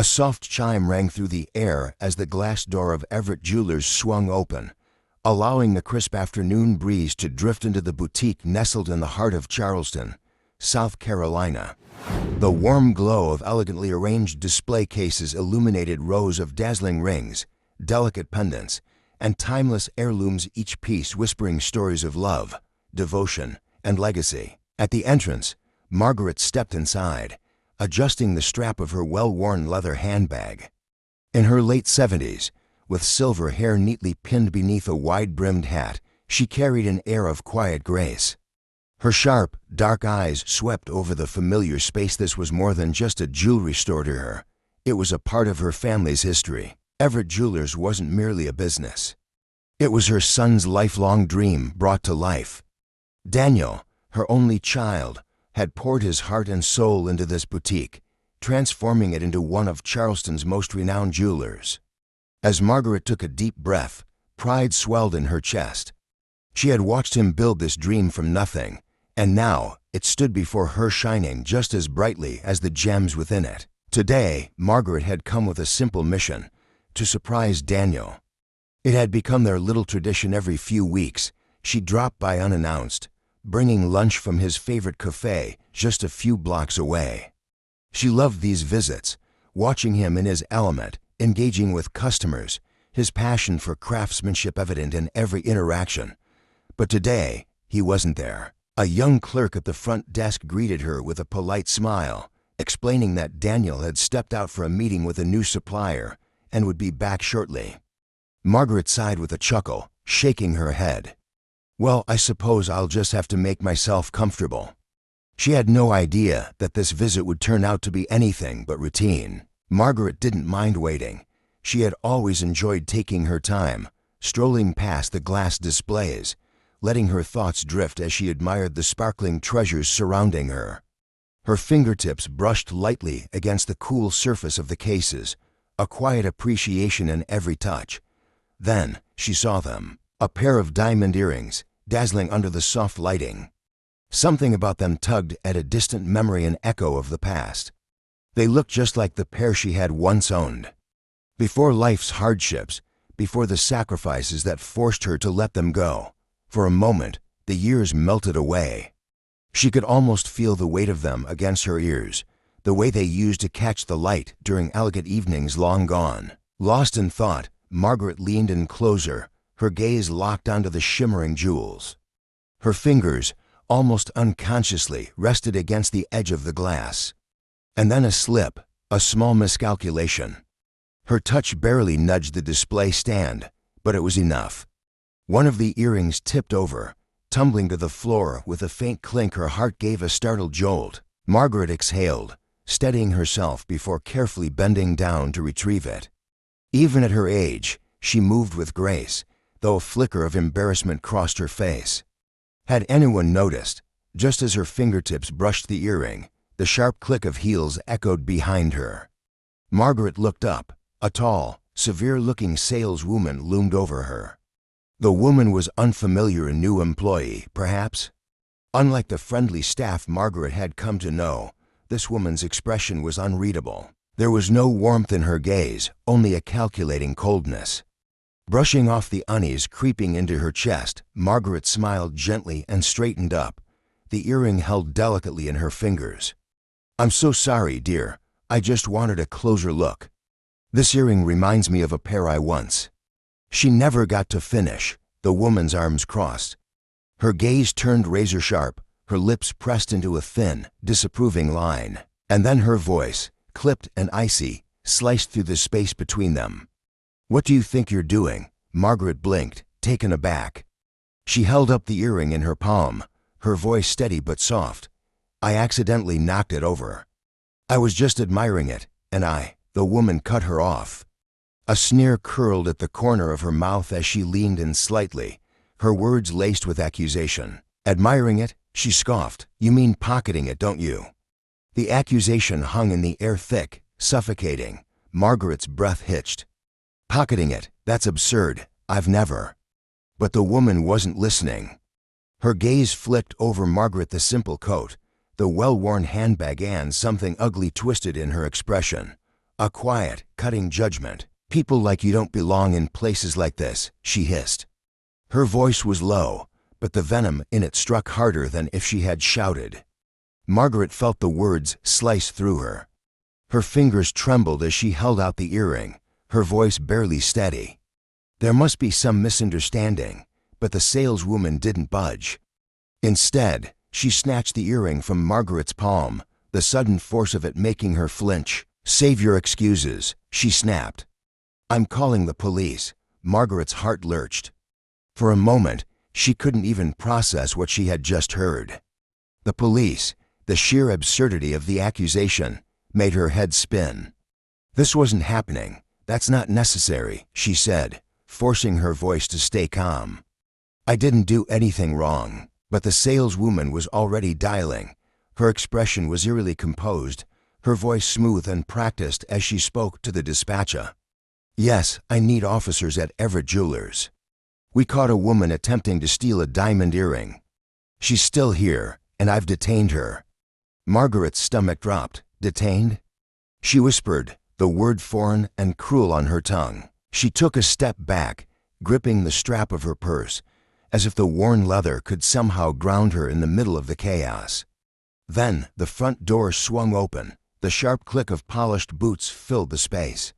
A soft chime rang through the air as the glass door of Everett Jewelers swung open, allowing the crisp afternoon breeze to drift into the boutique nestled in the heart of Charleston, South Carolina. The warm glow of elegantly arranged display cases illuminated rows of dazzling rings, delicate pendants, and timeless heirlooms, each piece whispering stories of love, devotion, and legacy. At the entrance, Margaret stepped inside, adjusting the strap of her well-worn leather handbag. In her late 70s, with silver hair neatly pinned beneath a wide-brimmed hat, she carried an air of quiet grace. Her sharp, dark eyes swept over the familiar space. This was more than just a jewelry store to her. It was a part of her family's history. Everett Jewelers wasn't merely a business. It was her son's lifelong dream brought to life. Daniel, her only child, had poured his heart and soul into this boutique, transforming it into one of Charleston's most renowned jewelers. As Margaret took a deep breath, pride swelled in her chest. She had watched him build this dream from nothing, and now it stood before her, shining just as brightly as the gems within it. Today, Margaret had come with a simple mission: to surprise Daniel. It had become their little tradition. Every few weeks, she dropped by unannounced, bringing lunch from his favorite cafe just a few blocks away. She loved these visits, watching him in his element, engaging with customers, his passion for craftsmanship evident in every interaction. But today, he wasn't there. A young clerk at the front desk greeted her with a polite smile, explaining that Daniel had stepped out for a meeting with a new supplier and would be back shortly. Margaret sighed with a chuckle, shaking her head. Well, I suppose I'll just have to make myself comfortable. She had no idea that this visit would turn out to be anything but routine. Margaret didn't mind waiting. She had always enjoyed taking her time, strolling past the glass displays, letting her thoughts drift as she admired the sparkling treasures surrounding her. Her fingertips brushed lightly against the cool surface of the cases, a quiet appreciation in every touch. Then she saw them, a pair of diamond earrings, dazzling under the soft lighting. Something about them tugged at a distant memory, an echo of the past. They looked just like the pair she had once owned. Before life's hardships, before the sacrifices that forced her to let them go, for a moment, the years melted away. She could almost feel the weight of them against her ears, the way they used to catch the light during elegant evenings long gone. Lost in thought, Margaret leaned in closer, her gaze locked onto the shimmering jewels. Her fingers, almost unconsciously, rested against the edge of the glass. And then a slip, a small miscalculation. Her touch barely nudged the display stand, but it was enough. One of the earrings tipped over, tumbling to the floor with a faint clink. Her heart gave a startled jolt. Margaret exhaled, steadying herself before carefully bending down to retrieve it. Even at her age, she moved with grace, though a flicker of embarrassment crossed her face. Had anyone noticed, just as her fingertips brushed the earring, the sharp click of heels echoed behind her. Margaret looked up. A tall, severe-looking saleswoman loomed over her. The woman was unfamiliar, a new employee, perhaps? Unlike the friendly staff Margaret had come to know, this woman's expression was unreadable. There was no warmth in her gaze, only a calculating coldness. Brushing off the unease creeping into her chest, Margaret smiled gently and straightened up, the earring held delicately in her fingers. "I'm so sorry, dear. I just wanted a closer look. This earring reminds me of a pair I once." She never got to finish. The woman's arms crossed. Her gaze turned razor sharp, her lips pressed into a thin, disapproving line. And then her voice, clipped and icy, sliced through the space between them. "What do you think you're doing?" Margaret blinked, taken aback. She held up the earring in her palm, her voice steady but soft. "I accidentally knocked it over. I was just admiring it, and the woman cut her off. A sneer curled at the corner of her mouth as she leaned in slightly, her words laced with accusation. "Admiring it?" she scoffed. "You mean pocketing it, don't you?" The accusation hung in the air, thick, suffocating. Margaret's breath hitched. "Pocketing it? That's absurd. I've never." But the woman wasn't listening. Her gaze flicked over Margaret, the simple coat, the well-worn handbag, and something ugly twisted in her expression. A quiet, cutting judgment. "People like you don't belong in places like this," she hissed. Her voice was low, but the venom in it struck harder than if she had shouted. Margaret felt the words slice through her. Her fingers trembled as she held out the earring, her voice barely steady. There must be some misunderstanding, but the saleswoman didn't budge. Instead, she snatched the earring from Margaret's palm, the sudden force of it making her flinch. "Save your excuses," she snapped. "I'm calling the police." Margaret's heart lurched. For a moment, she couldn't even process what she had just heard. The police, the sheer absurdity of the accusation, made her head spin. "This wasn't happening. That's not necessary," she said, forcing her voice to stay calm. "I didn't do anything wrong." But the saleswoman was already dialing. Her expression was eerily composed, her voice smooth and practiced as she spoke to the dispatcher. "Yes, I need officers at Everett Jewelers. We caught a woman attempting to steal a diamond earring. She's still here, and I've detained her." Margaret's stomach dropped. "Detained?" She whispered, the word foreign and cruel on her tongue. She took a step back, gripping the strap of her purse, as if the worn leather could somehow ground her in the middle of the chaos. Then the front door swung open. The sharp click of polished boots filled the space.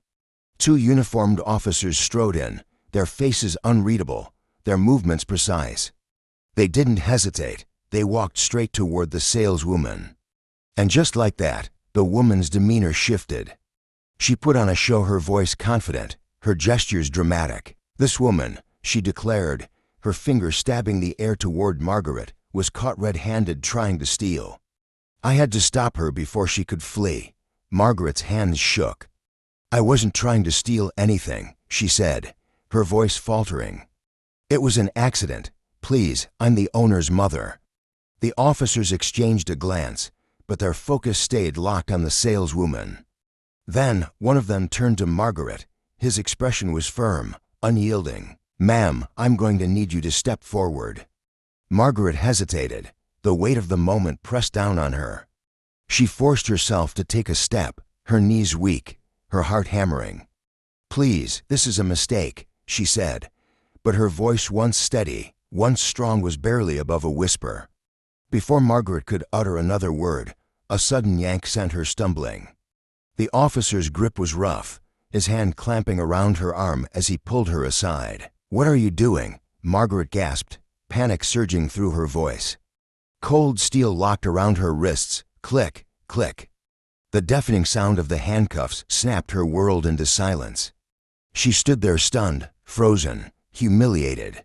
Two uniformed officers strode in, their faces unreadable, their movements precise. They didn't hesitate. They walked straight toward the saleswoman. And just like that, the woman's demeanor shifted. She put on a show, her voice confident, her gestures dramatic. "This woman," she declared, her finger stabbing the air toward Margaret, "was caught red-handed trying to steal. I had to stop her before she could flee." Margaret's hands shook. "I wasn't trying to steal anything," she said, her voice faltering. "It was an accident. Please, I'm the owner's mother." The officers exchanged a glance, but their focus stayed locked on the saleswoman. Then one of them turned to Margaret. His expression was firm, unyielding. "Ma'am, I'm going to need you to step forward." Margaret hesitated. The weight of the moment pressed down on her. She forced herself to take a step, her knees weak, her heart hammering. "Please, this is a mistake," she said, but her voice, once steady, once strong, was barely above a whisper. Before Margaret could utter another word, a sudden yank sent her stumbling. The officer's grip was rough, his hand clamping around her arm as he pulled her aside. "What are you doing?" Margaret gasped, panic surging through her voice. Cold steel locked around her wrists. Click, click. The deafening sound of the handcuffs snapped her world into silence. She stood there stunned, frozen, humiliated.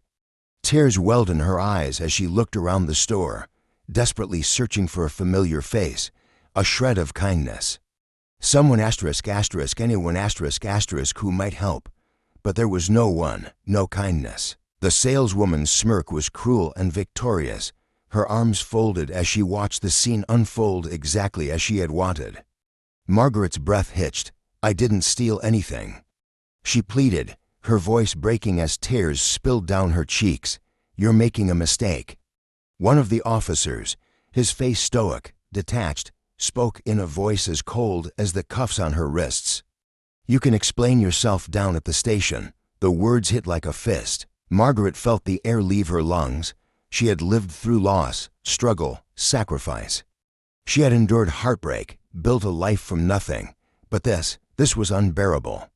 Tears welled in her eyes as she looked around the store, desperately searching for a familiar face, a shred of kindness. Someone anyone who might help. But there was no one, no kindness. The saleswoman's smirk was cruel and victorious, her arms folded as she watched the scene unfold exactly as she had wanted. Margaret's breath hitched. "I didn't steal anything," she pleaded, her voice breaking as tears spilled down her cheeks. "You're making a mistake." One of the officers, his face stoic, detached, spoke in a voice as cold as the cuffs on her wrists. "You can explain yourself down at the station." The words hit like a fist. Margaret felt the air leave her lungs. She had lived through loss, struggle, sacrifice. She had endured heartbreak, built a life from nothing. But this was unbearable.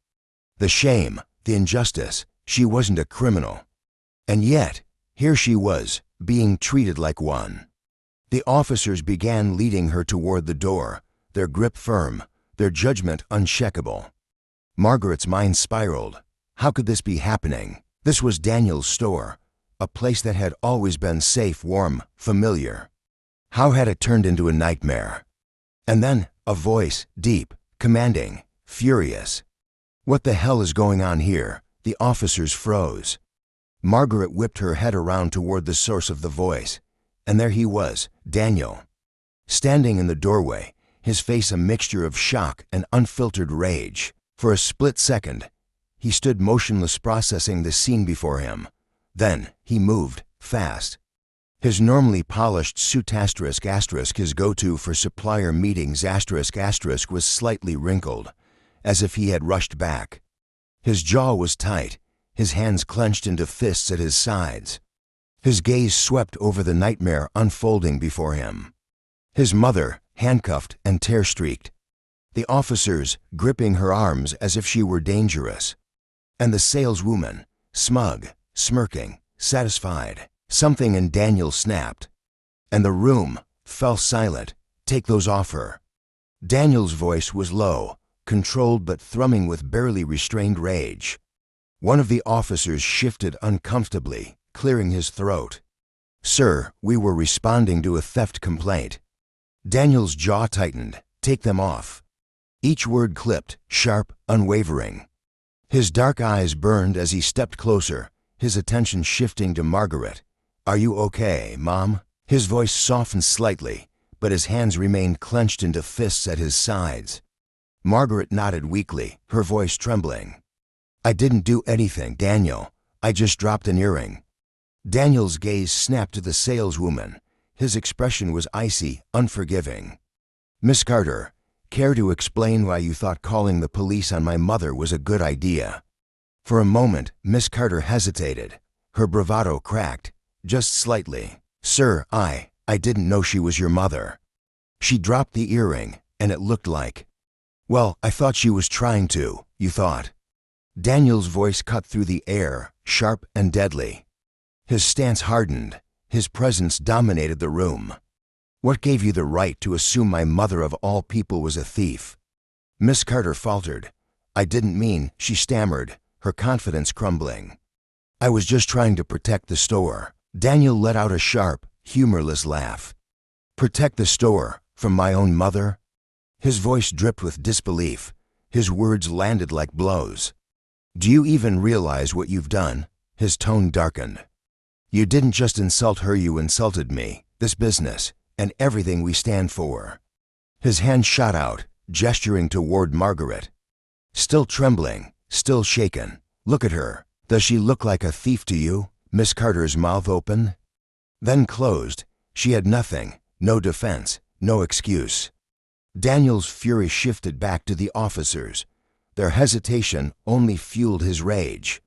The shame, the injustice. She wasn't a criminal. And yet, here she was, being treated like one. The officers began leading her toward the door, their grip firm, their judgment unshakable. Margaret's mind spiraled. How could this be happening? This was Daniel's store, a place that had always been safe, warm, familiar. How had it turned into a nightmare? And then a voice, deep, commanding, furious. "What the hell is going on here?" The officers froze. Margaret whipped her head around toward the source of the voice, and there he was, Daniel. Standing in the doorway, his face a mixture of shock and unfiltered rage. For a split second, he stood motionless, processing the scene before him. Then he moved, fast. His normally polished suit ***, his go-to for supplier meetings ***, was slightly wrinkled, as if he had rushed back. His jaw was tight, his hands clenched into fists at his sides. His gaze swept over the nightmare unfolding before him. His mother, handcuffed and tear-streaked. The officers gripping her arms as if she were dangerous. And the saleswoman, smug, smirking, satisfied. Something in Daniel snapped. And the room fell silent. Take those off her. Daniel's voice was low, controlled but thrumming with barely restrained rage. One of the officers shifted uncomfortably, clearing his throat. "Sir, we were responding to a theft complaint." Daniel's jaw tightened. "Take them off." Each word clipped, sharp, unwavering. His dark eyes burned as he stepped closer, his attention shifting to Margaret. "Are you okay, Mom?" His voice softened slightly, but his hands remained clenched into fists at his sides. Margaret nodded weakly, her voice trembling. "I didn't do anything, Daniel. I just dropped an earring." Daniel's gaze snapped to the saleswoman. His expression was icy, unforgiving. "Miss Carter, care to explain why you thought calling the police on my mother was a good idea?" For a moment, Miss Carter hesitated. Her bravado cracked, just slightly. "Sir, I didn't know she was your mother." She dropped the earring, and it looked like. "Well, I thought she was trying to, you thought." Daniel's voice cut through the air, sharp and deadly. His stance hardened. His presence dominated the room. "What gave you the right to assume my mother of all people was a thief?" Miss Carter faltered. "I didn't mean," she stammered, her confidence crumbling. "I was just trying to protect the store." Daniel let out a sharp, humorless laugh. "Protect the store from my own mother?" His voice dripped with disbelief. His words landed like blows. "Do you even realize what you've done?" His tone darkened. "You didn't just insult her, you insulted me, this business, and everything we stand for." His hand shot out, gesturing toward Margaret. Still trembling, still shaken. "Look at her. Does she look like a thief to you?" Miss Carter's mouth opened, then closed. She had nothing, no defense, no excuse. Daniel's fury shifted back to the officers. Their hesitation only fueled his rage.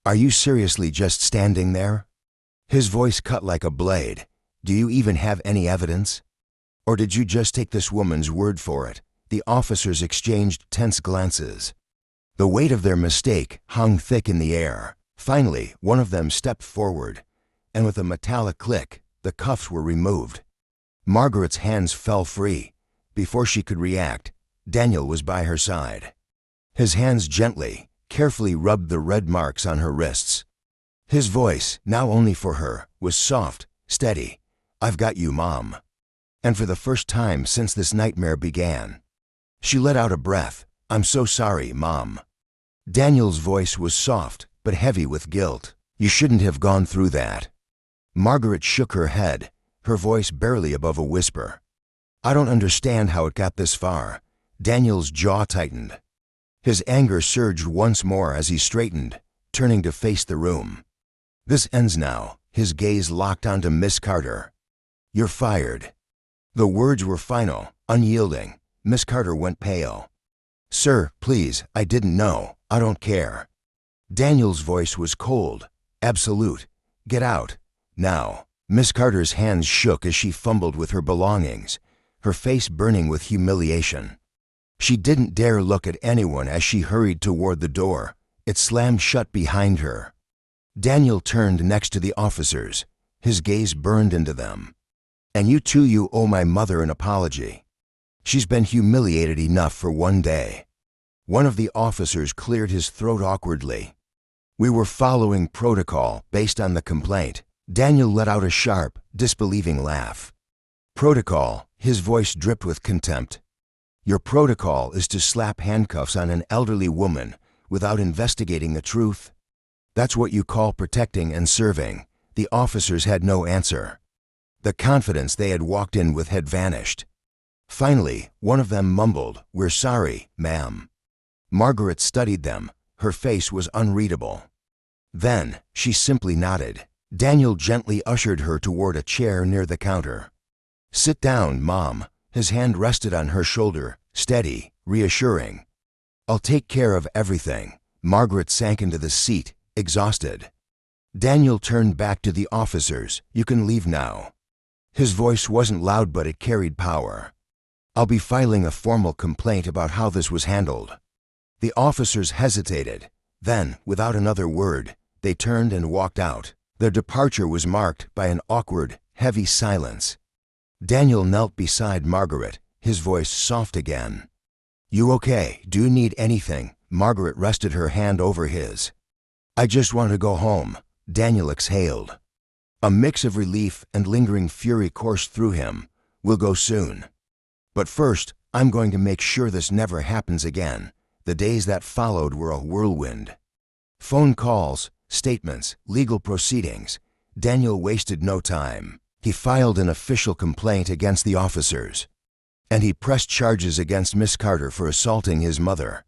"Are you seriously just standing there?" His voice cut like a blade. "Do you even have any evidence? Or did you just take this woman's word for it?" The officers exchanged tense glances. The weight of their mistake hung thick in the air. Finally, one of them stepped forward, and with a metallic click, the cuffs were removed. Margaret's hands fell free. Before she could react, Daniel was by her side. His hands gently, carefully rubbed the red marks on her wrists. His voice, now only for her, was soft, steady. "I've got you, Mom." And for the first time since this nightmare began, she let out a breath. "I'm so sorry, Mom." Daniel's voice was soft, but heavy with guilt. "You shouldn't have gone through that." Margaret shook her head, her voice barely above a whisper. "I don't understand how it got this far." Daniel's jaw tightened. His anger surged once more as he straightened, turning to face the room. "This ends now." His gaze locked onto Miss Carter. "You're fired." The words were final, unyielding. Miss Carter went pale. "Sir, please, I didn't know. I don't care." Daniel's voice was cold, absolute. "Get out, now." Miss Carter's hands shook as she fumbled with her belongings, her face burning with humiliation. She didn't dare look at anyone as she hurried toward the door. It slammed shut behind her. Daniel turned next to the officers. His gaze burned into them. "And you too, you owe my mother an apology. She's been humiliated enough for one day." One of the officers cleared his throat awkwardly. "We were following protocol based on the complaint." Daniel let out a sharp, disbelieving laugh. "Protocol?" His voice dripped with contempt. "Your protocol is to slap handcuffs on an elderly woman without investigating the truth? That's what you call protecting and serving." The officers had no answer. The confidence they had walked in with had vanished. Finally, one of them mumbled, "We're sorry, ma'am." Margaret studied them. Her face was unreadable. Then, she simply nodded. Daniel gently ushered her toward a chair near the counter. "Sit down, Mom." His hand rested on her shoulder, steady, reassuring. I'll take care of everything. Margaret sank into the seat, exhausted. Daniel turned back to the officers. You can leave now. His voice wasn't loud, but it carried power. I'll be filing a formal complaint about how this was handled. The officers hesitated. Then, without another word, they turned and walked out. Their departure was marked by an awkward, heavy silence. Daniel knelt beside Margaret, his voice soft again. You okay? Do you need anything? Margaret rested her hand over his. I just want to go home, Daniel exhaled. A mix of relief and lingering fury coursed through him. We'll go soon. But first, I'm going to make sure this never happens again. The days that followed were a whirlwind. Phone calls, statements, legal proceedings. Daniel wasted no time. He filed an official complaint against the officers. And he pressed charges against Miss Carter for assaulting his mother.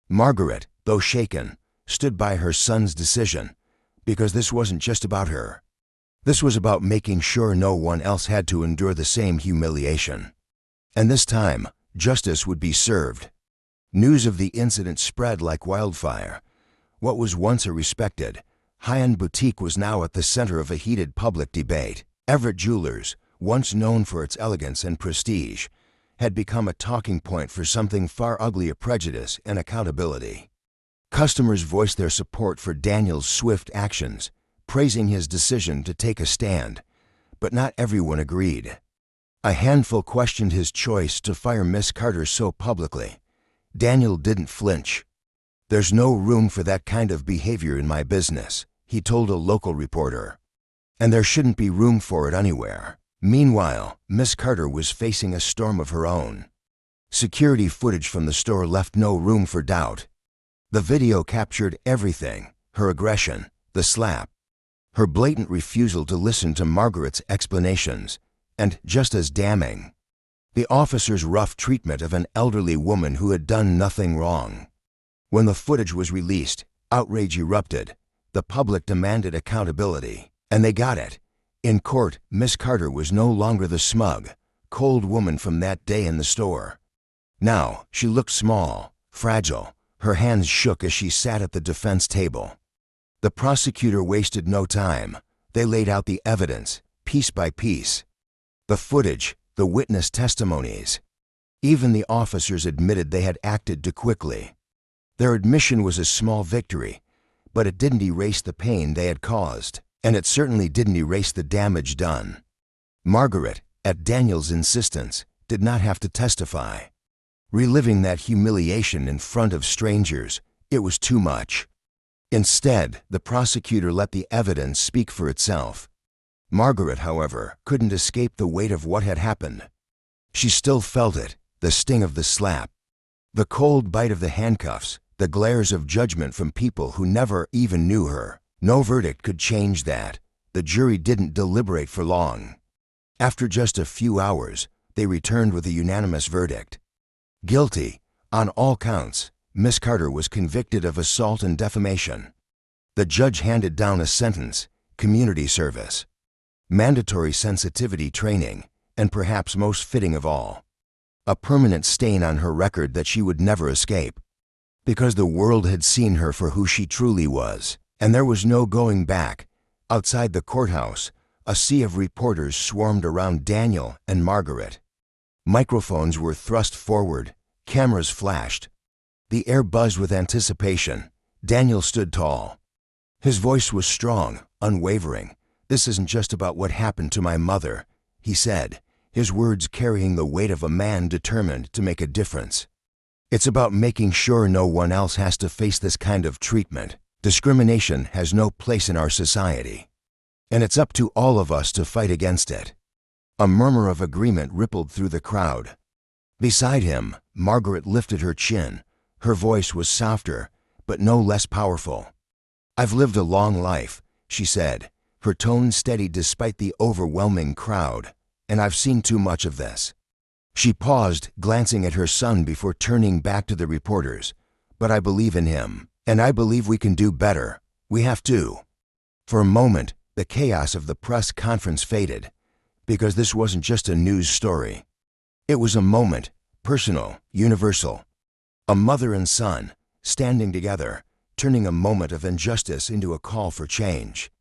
Margaret, though shaken, stood by her son's decision, because this wasn't just about her. This was about making sure no one else had to endure the same humiliation. And this time, justice would be served. News of the incident spread like wildfire. What was once a respected, high-end boutique was now at the center of a heated public debate. Everett Jewelers, once known for its elegance and prestige, had become a talking point for something far uglier: prejudice and accountability. Customers voiced their support for Daniel's swift actions, praising his decision to take a stand, but not everyone agreed. A handful questioned his choice to fire Miss Carter so publicly. Daniel didn't flinch. There's no room for that kind of behavior in my business, he told a local reporter. And there shouldn't be room for it anywhere. Meanwhile, Miss Carter was facing a storm of her own. Security footage from the store left no room for doubt. The video captured everything: her aggression, the slap, her blatant refusal to listen to Margaret's explanations, and, just as damning, the officer's rough treatment of an elderly woman who had done nothing wrong. When the footage was released, outrage erupted. The public demanded accountability, and they got it. In court, Miss Carter was no longer the smug, cold woman from that day in the store. Now, she looked small, fragile. Her hands shook as she sat at the defense table. The prosecutor wasted no time. They laid out the evidence, piece by piece. The footage, the witness testimonies. Even the officers admitted they had acted too quickly. Their admission was a small victory, but it didn't erase the pain they had caused, and it certainly didn't erase the damage done. Margaret, at Daniel's insistence, did not have to testify. Reliving that humiliation in front of strangers, it was too much. Instead, the prosecutor let the evidence speak for itself. Margaret, however, couldn't escape the weight of what had happened. She still felt it, the sting of the slap, the cold bite of the handcuffs, the glares of judgment from people who never even knew her. No verdict could change that. The jury didn't deliberate for long. After just a few hours, they returned with a unanimous verdict. Guilty, on all counts. Miss Carter was convicted of assault and defamation. The judge handed down a sentence: community service, mandatory sensitivity training, and perhaps most fitting of all, a permanent stain on her record that she would never escape. Because the world had seen her for who she truly was, and there was no going back. Outside the courthouse, a sea of reporters swarmed around Daniel and Margaret. Microphones were thrust forward, cameras flashed. The air buzzed with anticipation. Daniel stood tall. His voice was strong, unwavering. "This isn't just about what happened to my mother," he said, his words carrying the weight of a man determined to make a difference. "It's about making sure no one else has to face this kind of treatment. Discrimination has no place in our society, and it's up to all of us to fight against it." A murmur of agreement rippled through the crowd. Beside him, Margaret lifted her chin. Her voice was softer, but no less powerful. "I've lived a long life," she said, her tone steady despite the overwhelming crowd, "and I've seen too much of this." She paused, glancing at her son before turning back to the reporters. "But I believe in him, and I believe we can do better. We have to." For a moment, the chaos of the press conference faded, because this wasn't just a news story. It was a moment, personal, universal. A mother and son, standing together, turning a moment of injustice into a call for change.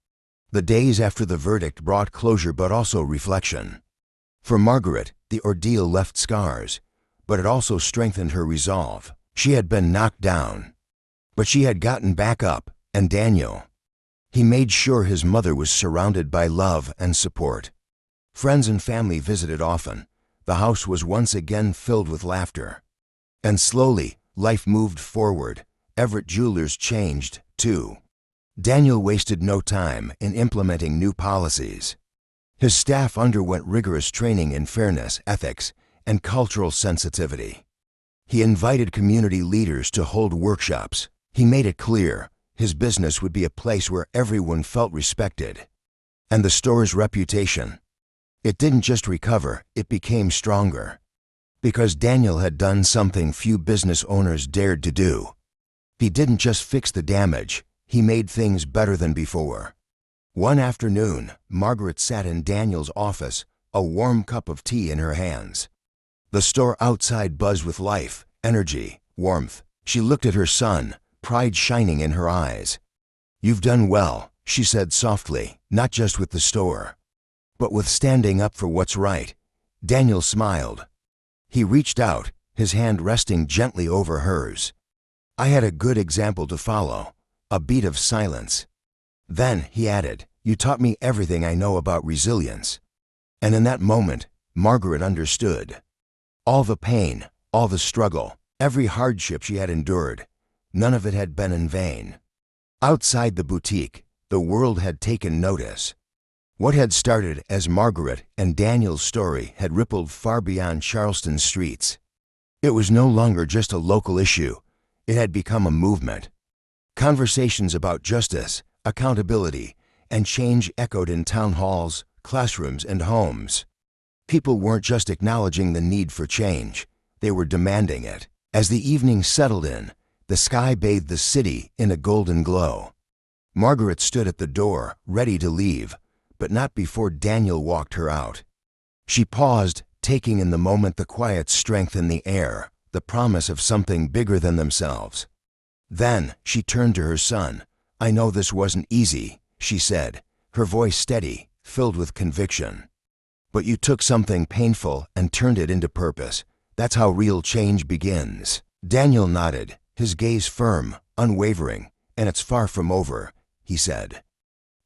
The days after the verdict brought closure but also reflection. For Margaret, the ordeal left scars, but it also strengthened her resolve. She had been knocked down, but she had gotten back up, and Daniel. He made sure his mother was surrounded by love and support. Friends and family visited often. The house was once again filled with laughter. And slowly, life moved forward. Everett Jewelers changed, too. Daniel wasted no time in implementing new policies. His staff underwent rigorous training in fairness, ethics, and cultural sensitivity. He invited community leaders to hold workshops. He made it clear his business would be a place where everyone felt respected. And the store's reputation, it didn't just recover, it became stronger. Because Daniel had done something few business owners dared to do. He didn't just fix the damage, he made things better than before. One afternoon, Margaret sat in Daniel's office, a warm cup of tea in her hands. The store outside buzzed with life, energy, warmth. She looked at her son, pride shining in her eyes. "You've done well," she said softly, "not just with the store, but with standing up for what's right." Daniel smiled. He reached out, his hand resting gently over hers. "I had a good example to follow." A beat of silence. Then he added, "You taught me everything I know about resilience." And in that moment, Margaret understood. All the pain, all the struggle, every hardship she had endured, none of it had been in vain. Outside the boutique, the world had taken notice. What had started as Margaret and Daniel's story had rippled far beyond Charleston streets. It was no longer just a local issue. It had become a movement. Conversations about justice, accountability, and change echoed in town halls, classrooms, and homes. People weren't just acknowledging the need for change, they were demanding it. As the evening settled in, the sky bathed the city in a golden glow. Margaret stood at the door, ready to leave, but not before Daniel walked her out. She paused, taking in the moment the quiet strength in the air, the promise of something bigger than themselves. Then she turned to her son. "I know this wasn't easy," she said, her voice steady, filled with conviction. "But you took something painful and turned it into purpose. That's how real change begins." Daniel nodded, his gaze firm, unwavering. "And it's far from over," he said.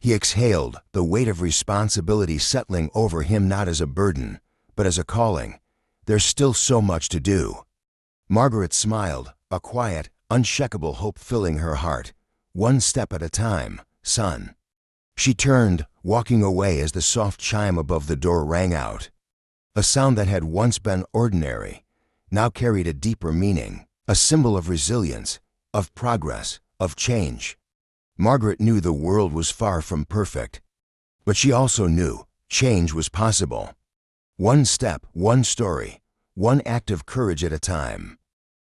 He exhaled, the weight of responsibility settling over him not as a burden, but as a calling. "There's still so much to do." Margaret smiled, a quiet, unshakable hope filling her heart. "One step at a time, son." She turned, walking away as the soft chime above the door rang out. A sound that had once been ordinary, now carried a deeper meaning, a symbol of resilience, of progress, of change. Margaret knew the world was far from perfect, but she also knew change was possible. One step, one story, one act of courage at a time.